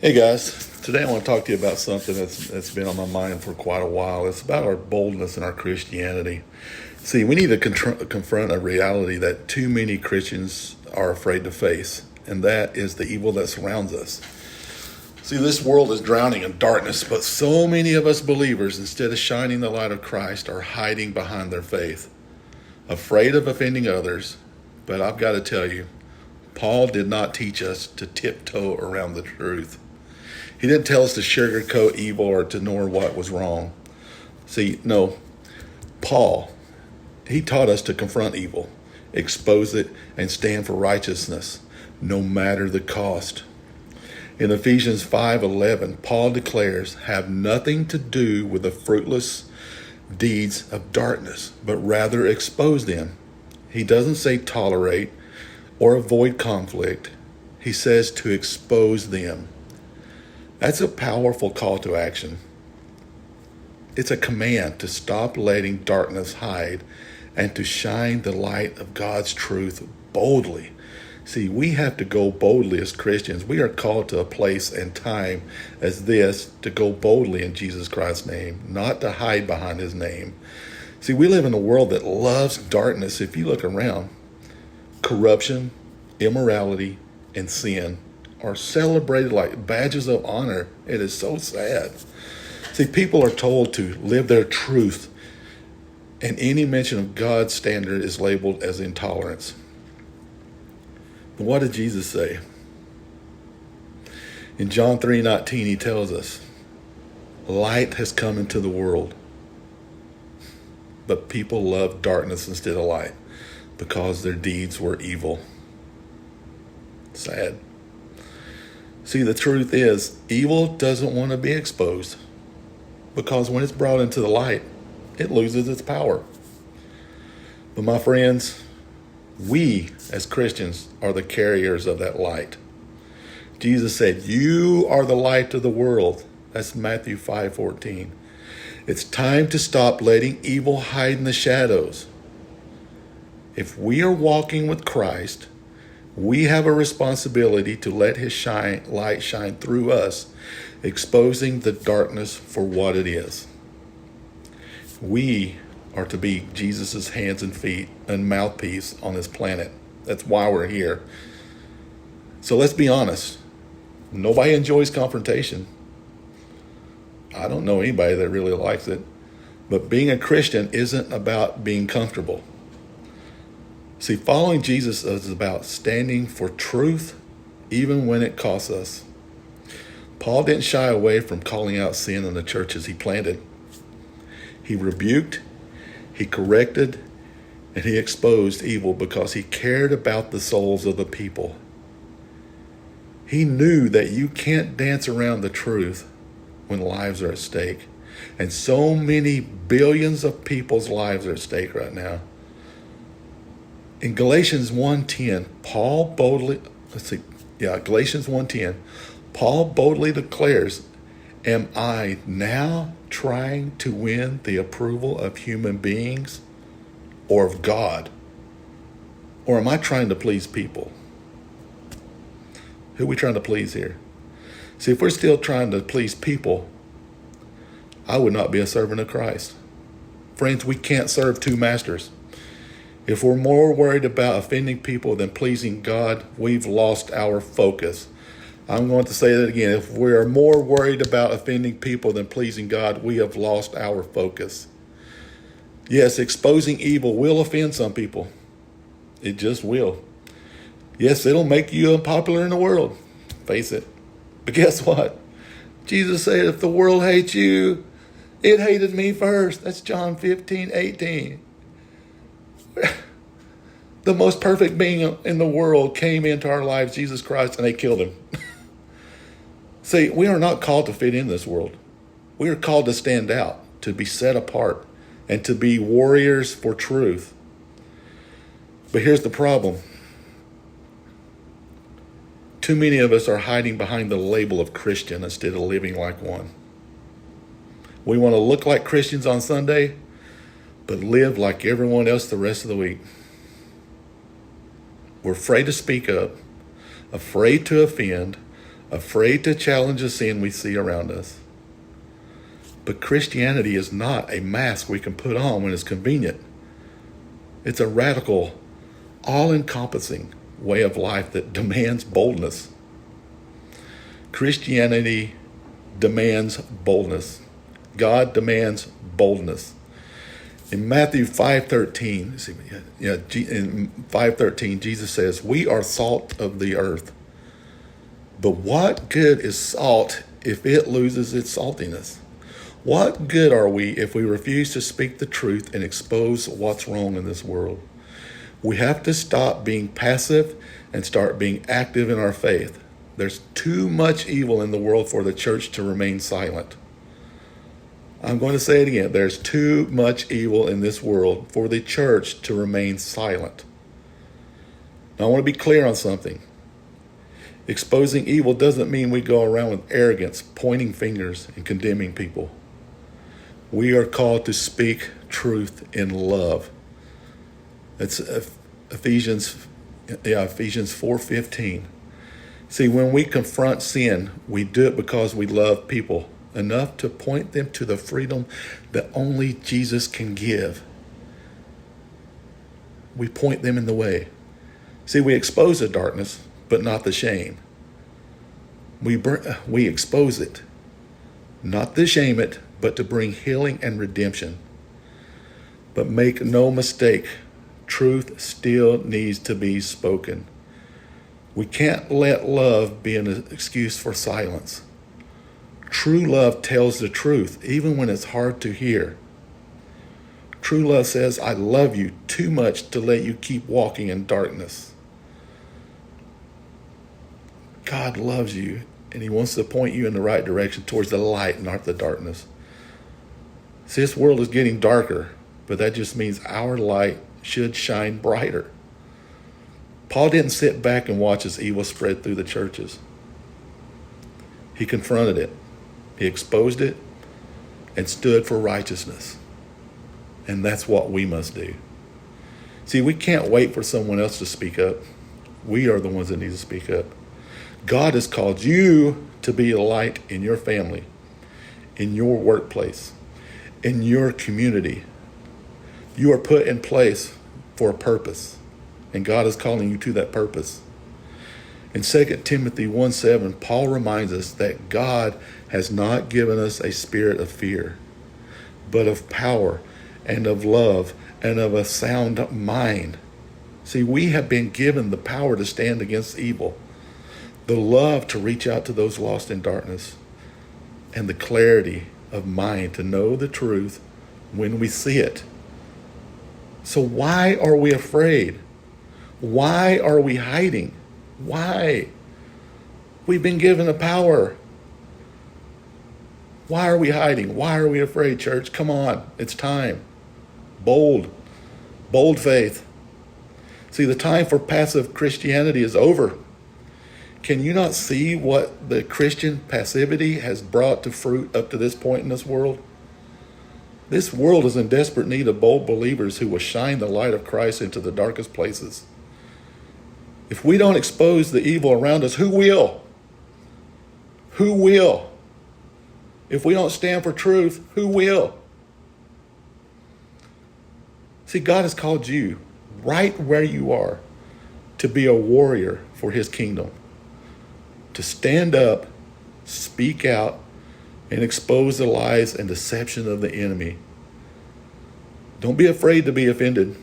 Hey guys, today I want to talk to you about something that's been on my mind for quite a while. It's about our boldness in our Christianity. See, we need to confront a reality that too many Christians are afraid to face, and that is the evil that surrounds us. See, this world is drowning in darkness, but so many of us believers, instead of shining the light of Christ, are hiding behind their faith, afraid of offending others. But I've got to tell you, Paul did not teach us to tiptoe around the truth. He didn't tell us to sugarcoat evil or to ignore what was wrong. See, no, Paul, he taught us to confront evil, expose it, and stand for righteousness, no matter the cost. In Ephesians 5:11, Paul declares, have nothing to do with the fruitless deeds of darkness, but rather expose them. He doesn't say tolerate or avoid conflict. He says to expose them. That's a powerful call to action. It's a command to stop letting darkness hide and to shine the light of God's truth boldly. See, we have to go boldly as Christians. We are called to a place and time as this to go boldly in Jesus Christ's name, not to hide behind his name. See, we live in a world that loves darkness. If you look around, corruption, immorality, and sin are celebrated like badges of honor. It is so sad. See, people are told to live their truth, and any mention of God's standard is labeled as intolerance. But what did Jesus say? In John 3:19, he tells us, light has come into the world, but people love darkness instead of light because their deeds were evil. Sad. See, the truth is, evil doesn't want to be exposed because when it's brought into the light, it loses its power. But my friends, we as Christians are the carriers of that light. Jesus said, you are the light of the world. That's Matthew 5:14. It's time to stop letting evil hide in the shadows. If we are walking with Christ, we have a responsibility to let his light shine through us, exposing the darkness for what it is. We are to be Jesus' hands and feet and mouthpiece on this planet. That's why we're here. So let's be honest. Nobody enjoys confrontation. I don't know anybody that really likes it. But being a Christian isn't about being comfortable. See, following Jesus is about standing for truth, even when it costs us. Paul didn't shy away from calling out sin in the churches he planted. He rebuked, he corrected, and he exposed evil because he cared about the souls of the people. He knew that you can't dance around the truth when lives are at stake. And so many billions of people's lives are at stake right now. In Galatians 1:10, Galatians 1:10, Paul boldly declares, am I now trying to win the approval of human beings or of God? Or am I trying to please people? Who are we trying to please here? See, if we're still trying to please people, I would not be a servant of Christ. Friends, we can't serve two masters. If we're more worried about offending people than pleasing God, we've lost our focus. I'm going to say that again. If we are more worried about offending people than pleasing God, we have lost our focus. Yes, exposing evil will offend some people. It just will. Yes, it'll make you unpopular in the world. Face it. But guess what? Jesus said, if the world hates you, it hated me first. That's John 15:18. The most perfect being in the world came into our lives, Jesus Christ, and they killed him. See, we are not called to fit in this world. We are called to stand out, to be set apart, and to be warriors for truth. But here's the problem. Too many of us are hiding behind the label of Christian instead of living like one. We want to look like Christians on Sunday, but live like everyone else the rest of the week. We're afraid to speak up, afraid to offend, afraid to challenge the sin we see around us. But Christianity is not a mask we can put on when it's convenient. It's a radical, all-encompassing way of life that demands boldness. Christianity demands boldness. God demands boldness. In Matthew 5:13, in 5:13, Jesus says, "We are salt of the earth. But what good is salt if it loses its saltiness? What good are we if we refuse to speak the truth and expose what's wrong in this world?" We have to stop being passive and start being active in our faith. There's too much evil in the world for the church to remain silent. I'm going to say it again. There's too much evil in this world for the church to remain silent. Now, I want to be clear on something. Exposing evil doesn't mean we go around with arrogance, pointing fingers, and condemning people. We are called to speak truth in love. It's Ephesians 4:15. See, when we confront sin, we do it because we love people enough to point them to the freedom that only Jesus can give. We point them in the way. See, we expose the darkness, but not the shame. We expose it, not to shame it, but to bring healing and redemption. But make no mistake, truth still needs to be spoken. We can't let love be an excuse for silence. True love tells the truth, even when it's hard to hear. True love says, "I love you too much to let you keep walking in darkness." God loves you, and he wants to point you in the right direction towards the light, not the darkness. See, this world is getting darker, but that just means our light should shine brighter. Paul didn't sit back and watch as evil spread through the churches. He confronted it. He exposed it and stood for righteousness. And that's what we must do. See, we can't wait for someone else to speak up. We are the ones that need to speak up. God has called you to be a light in your family, in your workplace, in your community. You are put in place for a purpose, and God is calling you to that purpose. In 2 Timothy 1:7, Paul reminds us that God has not given us a spirit of fear, but of power and of love and of a sound mind. See, we have been given the power to stand against evil, the love to reach out to those lost in darkness, and the clarity of mind to know the truth when we see it. So why are we afraid? Why are we hiding? Why? We've been given the power. Why are we hiding? Why are we afraid, church? Come on, it's time. Bold faith. See, the time for passive Christianity is over. Can you not see what the Christian passivity has brought to fruit up to this point in this world? This world is in desperate need of bold believers who will shine the light of Christ into the darkest places. If we don't expose the evil around us, who will? Who will? If we don't stand for truth, who will? See, God has called you right where you are to be a warrior for his kingdom, to stand up, speak out, and expose the lies and deception of the enemy. Don't be afraid to be offended.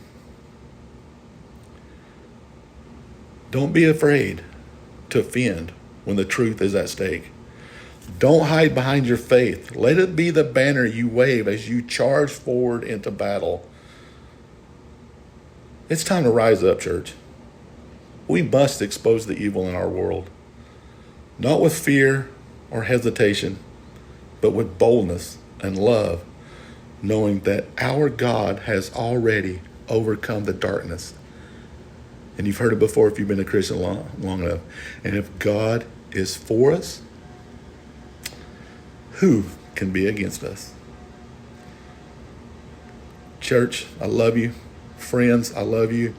Don't be afraid to offend when the truth is at stake. Don't hide behind your faith. Let it be the banner you wave as you charge forward into battle. It's time to rise up, church. We must expose the evil in our world, not with fear or hesitation, but with boldness and love, knowing that our God has already overcome the darkness. And you've heard it before if you've been a Christian long enough. And if God is for us, who can be against us? Church, I love you. Friends, I love you.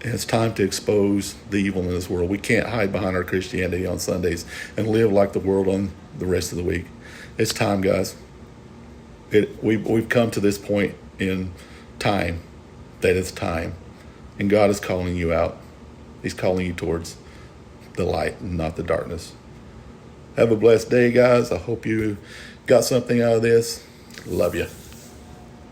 And it's time to expose the evil in this world. We can't hide behind our Christianity on Sundays and live like the world on the rest of the week. It's time, guys. We've come to this point in time that it's time. And God is calling you out. He's calling you towards the light and not the darkness. Have a blessed day, guys. I hope you got something out of this. Love you.